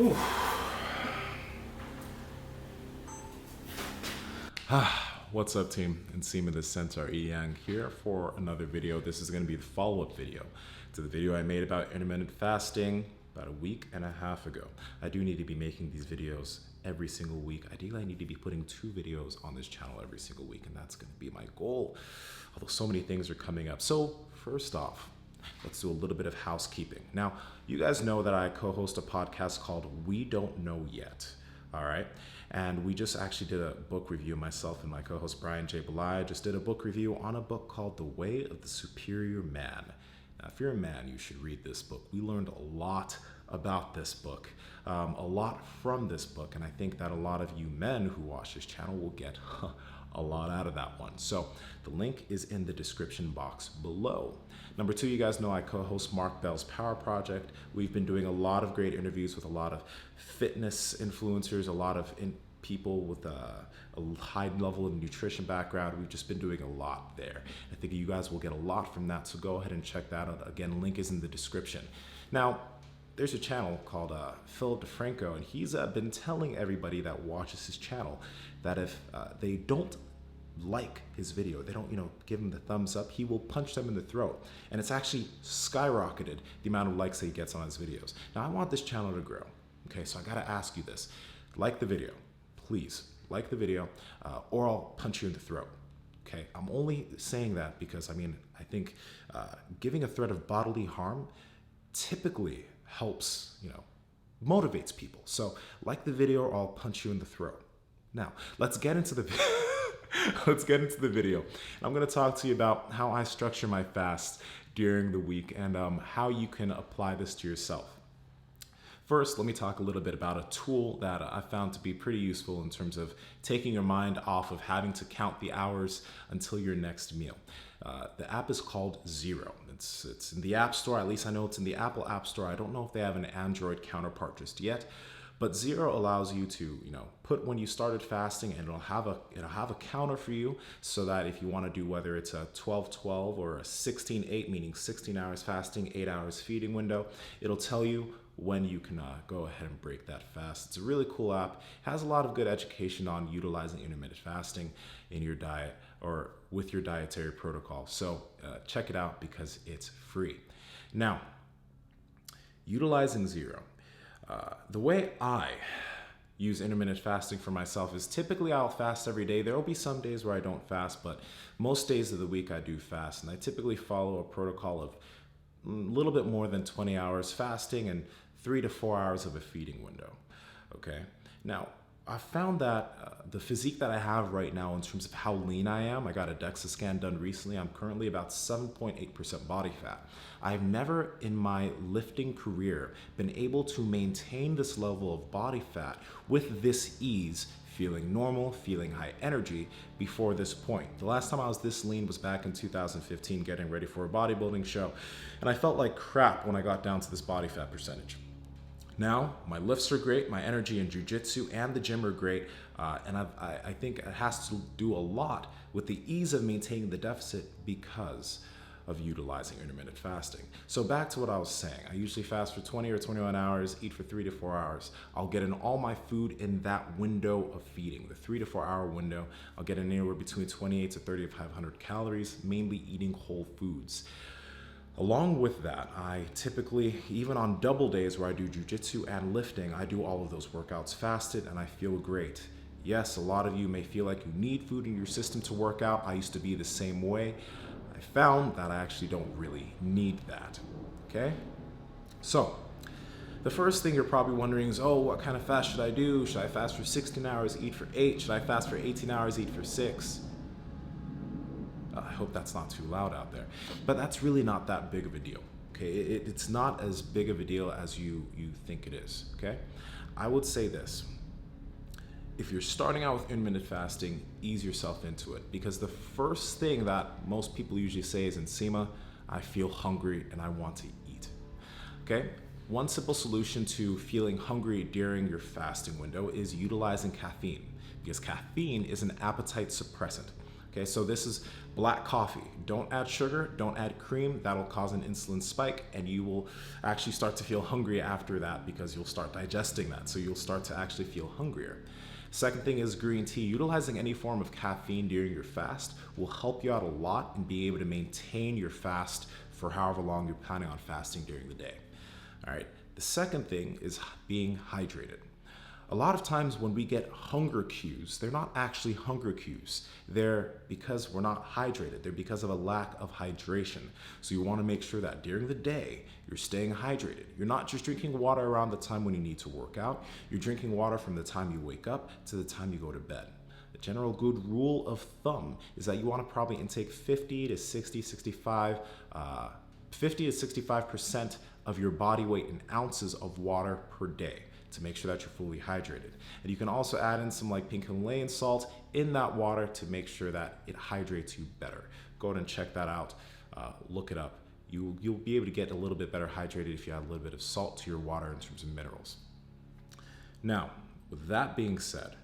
Whew. What's up, team? Nsima the Centaur Inyang here for another video. This is going to be the follow-up video to the video I made about intermittent fasting about a week and a half ago. I do need to be making these videos every single week. Ideally, I need to be putting 2 videos on this channel every single week, and that's going to be my goal, although so many things are coming up. So first off, let's do a little bit of housekeeping. Now, you guys know that I co-host a podcast called We Don't Know Yet, all right? And we just actually did a book review. Myself and my co-host Brian J. Belai just did a book review on a book called The Way of the Superior Man. Now, if you're a man, you should read this book. We learned a lot about this book, a lot from this book, and I think that a lot of you men who watch this channel will get a lot out of that one. So the link is in the description box below. Number 2, you guys know I co-host Mark Bell's Power Project. We've been doing a lot of great interviews with a lot of fitness influencers, a lot of people with a high level of nutrition background. We've just been doing a lot there. I think you guys will get a lot from that, so go ahead and check that out. Again, link is in the description. Now, there's a channel called Philip DeFranco, and he's been telling everybody that watches his channel that if they don't like his video, they don't give him the thumbs up, he will punch them in the throat. And it's actually skyrocketed the amount of likes that he gets on his videos. Now, I want this channel to grow. Okay, so I gotta ask you this. Like the video, please. Like the video, or I'll punch you in the throat. Okay, I'm only saying that because I think giving a threat of bodily harm typically helps, motivates people. So like the video or I'll punch you in the throat. Now, let's get into the video. I'm going to talk to you about how I structure my fast during the week and how you can apply this to yourself. First, let me talk a little bit about a tool that I found to be pretty useful in terms of taking your mind off of having to count the hours until your next meal. The app is called Xero. It's in the App Store. At least I know it's in the Apple App Store. I don't know if they have an Android counterpart just yet. But Xero allows you to, put when you started fasting, and it'll have a counter for you, so that if you want to do whether it's a 12-12 or a 16-8, meaning 16 hours fasting, 8 hours feeding window, it'll tell you when you can go ahead and break that fast. It's a really cool app. It has a lot of good education on utilizing intermittent fasting in your diet or with your dietary protocol. So check it out because it's free. Now, utilizing Xero. The way I use intermittent fasting for myself is typically I'll fast every day. There will be some days where I don't fast, but most days of the week I do fast. And I typically follow a protocol of a little bit more than 20 hours fasting and 3 to 4 hours of a feeding window. Okay. Now, I found that the physique that I have right now in terms of how lean I am, I got a DEXA scan done recently. I'm currently about 7.8% body fat. I've never in my lifting career been able to maintain this level of body fat with this ease, feeling normal, feeling high energy before this point. The last time I was this lean was back in 2015 getting ready for a bodybuilding show, and I felt like crap when I got down to this body fat percentage. Now, my lifts are great, my energy in jiu-jitsu and the gym are great, and I think it has to do a lot with the ease of maintaining the deficit because of utilizing intermittent fasting. So back to what I was saying, I usually fast for 20 or 21 hours, eat for 3 to 4 hours. I'll get in all my food in that window of feeding, the 3 to 4 hour window. I'll get in anywhere between 28 to 3,500 calories, mainly eating whole foods. Along with that, I typically, even on double days where I do jiu-jitsu and lifting, I do all of those workouts fasted and I feel great. Yes, a lot of you may feel like you need food in your system to work out. I used to be the same way. I found that I actually don't really need that, okay? So, the first thing you're probably wondering is, what kind of fast should I do? Should I fast for 16 hours, eat for 8? Should I fast for 18 hours, eat for 6? I hope that's not too loud out there. But that's really not that big of a deal, okay? It's not as big of a deal as you think it is, okay? I would say this. If you're starting out with intermittent fasting, ease yourself into it, because the first thing that most people usually say is, Nsima, I feel hungry and I want to eat, okay? One simple solution to feeling hungry during your fasting window is utilizing caffeine, because caffeine is an appetite suppressant. Okay, so this is black coffee. Don't add sugar, don't add cream. That'll cause an insulin spike, and you will actually start to feel hungry after that because you'll start digesting that. So you'll start to actually feel hungrier. Second thing is green tea. Utilizing any form of caffeine during your fast will help you out a lot and be able to maintain your fast for however long you're planning on fasting during the day. All right. The second thing is being hydrated. A lot of times when we get hunger cues, they're not actually hunger cues. They're because we're not hydrated. They're because of a lack of hydration. So you want to make sure that during the day, you're staying hydrated. You're not just drinking water around the time when you need to work out. You're drinking water from the time you wake up to the time you go to bed. The general good rule of thumb is that you want to probably intake 50 to 65% of your body weight in ounces of water per day to make sure that you're fully hydrated. And you can also add in some like pink Himalayan salt in that water to make sure that it hydrates you better. Go ahead and check that out. Look it up. You'll be able to get a little bit better hydrated if you add a little bit of salt to your water in terms of minerals. Now, with that being said,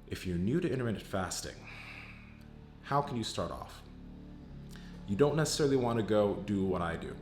if you're new to intermittent fasting, how can you start off? You don't necessarily want to go do what I do,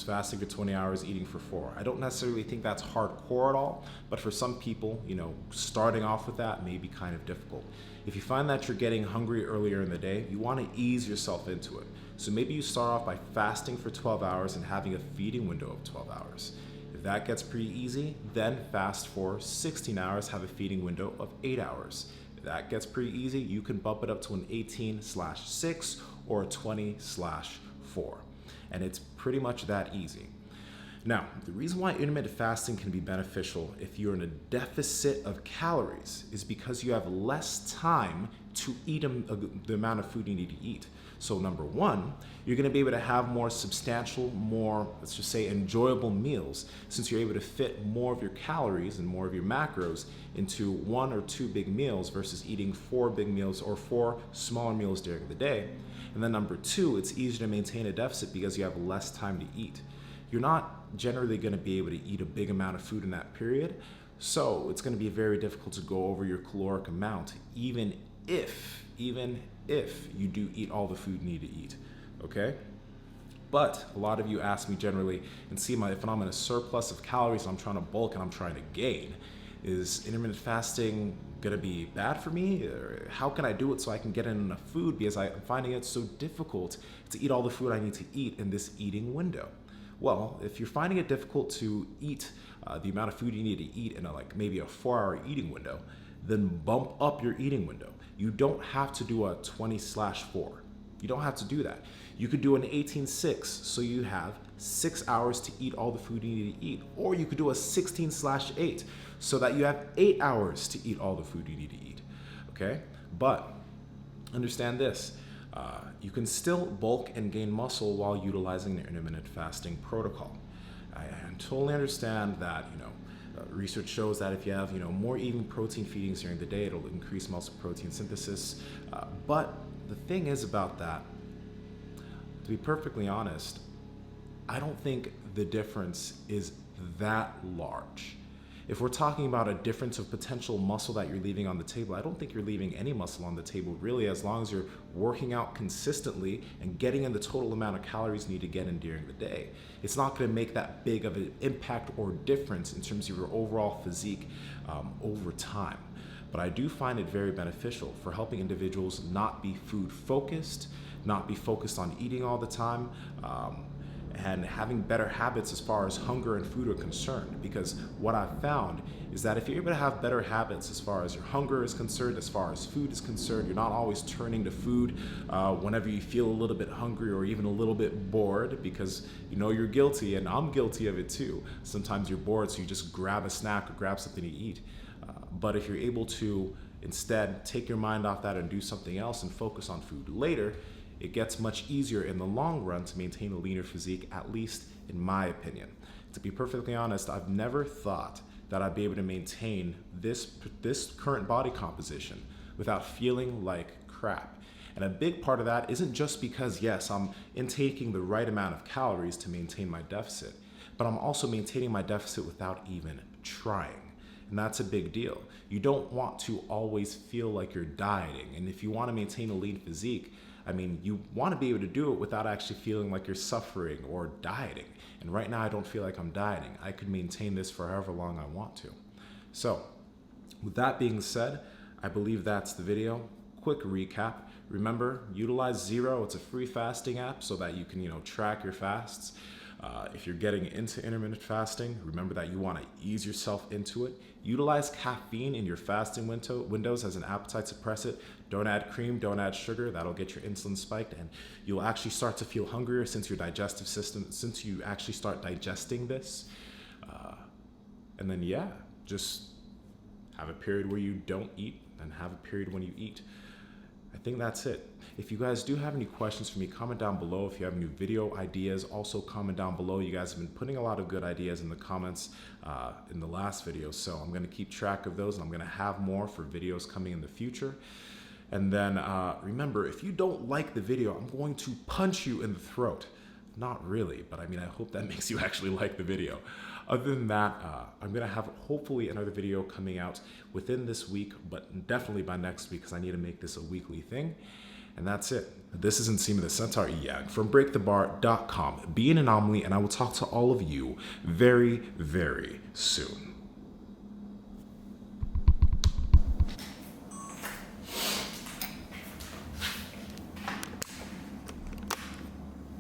fasting for 20 hours, eating for 4. I don't necessarily think that's hardcore at all, but for some people, starting off with that may be kind of difficult. If you find that you're getting hungry earlier in the day, you want to ease yourself into it. So maybe you start off by fasting for 12 hours and having a feeding window of 12 hours. If that gets pretty easy, then fast for 16 hours, have a feeding window of 8 hours. If that gets pretty easy, you can bump it up to an 18/6 or a 20/4. And it's pretty much that easy. Now, the reason why intermittent fasting can be beneficial if you're in a deficit of calories is because you have less time to eat the amount of food you need to eat. So number one, you're going to be able to have more substantial, more, let's just say, enjoyable meals, since you're able to fit more of your calories and more of your macros into 1 or 2 big meals versus eating 4 big meals or 4 smaller meals during the day. And then number two, it's easier to maintain a deficit because you have less time to eat. You're not generally going to be able to eat a big amount of food in that period, so it's going to be very difficult to go over your caloric amount, even if you do eat all the food you need to eat, okay? But a lot of you ask me generally, Nsima, if I'm in a surplus of calories and I'm trying to bulk and I'm trying to gain, is intermittent fasting gonna be bad for me? Or how can I do it so I can get in enough food? Because I'm finding it so difficult to eat all the food I need to eat in this eating window. Well, if you're finding it difficult to eat the amount of food you need to eat in maybe a 4-hour eating window, then bump up your eating window. You don't have to do a 20/4. You don't have to do that. You could do an 18/6, so you have 6 hours to eat all the food you need to eat. Or you could do a 16/8, so that you have 8 hours to eat all the food you need to eat, okay? But understand this, you can still bulk and gain muscle while utilizing the intermittent fasting protocol. I totally understand that, research shows that if you have, more even protein feedings during the day, it'll increase muscle protein synthesis. But the thing is about that, to be perfectly honest, I don't think the difference is that large. If we're talking about a difference of potential muscle that you're leaving on the table, I don't think you're leaving any muscle on the table really, as long as you're working out consistently and getting in the total amount of calories you need to get in during the day. It's not going to make that big of an impact or difference in terms of your overall physique over time. But I do find it very beneficial for helping individuals not be food focused, not be focused on eating all the time, and having better habits as far as hunger and food are concerned. Because what I've found is that if you're able to have better habits as far as your hunger is concerned, as far as food is concerned, you're not always turning to food whenever you feel a little bit hungry or even a little bit bored, because you're guilty, and I'm guilty of it too. Sometimes you're bored, so you just grab a snack or grab something to eat. But if you're able to instead take your mind off that and do something else and focus on food later, it gets much easier in the long run to maintain a leaner physique, at least in my opinion. To be perfectly honest, I've never thought that I'd be able to maintain this current body composition without feeling like crap. And a big part of that isn't just because, yes, I'm intaking the right amount of calories to maintain my deficit, but I'm also maintaining my deficit without even trying. And that's a big deal. You don't want to always feel like you're dieting. And if you want to maintain a lean physique, I mean, you want to be able to do it without actually feeling like you're suffering or dieting. And right now I don't feel like I'm dieting. I could maintain this for however long I want to. So with that being said, I believe that's the video. Quick recap. Remember, utilize Xero. It's a free fasting app so that you can, track your fasts. If you're getting into intermittent fasting, remember that you want to ease yourself into it. Utilize caffeine in your fasting windows as an appetite suppressant. Don't add cream, don't add sugar. That'll get your insulin spiked, and you'll actually start to feel hungrier since you actually start digesting this. And then, just have a period where you don't eat and have a period when you eat. I think that's it. If you guys do have any questions for me, comment down below. If you have new video ideas, also comment down below. You guys have been putting a lot of good ideas in the comments in the last video, so I'm going to keep track of those, and I'm going to have more for videos coming in the future. And then remember, if you don't like the video, I'm going to punch you in the throat. Not really, but I hope that makes you actually like the video. Other than that, I'm going to have hopefully another video coming out within this week, but definitely by next week because I need to make this a weekly thing. And that's it. This is Nsima the Centaur Inyang from BreakTheBar.com. Be an anomaly, and I will talk to all of you very, very soon.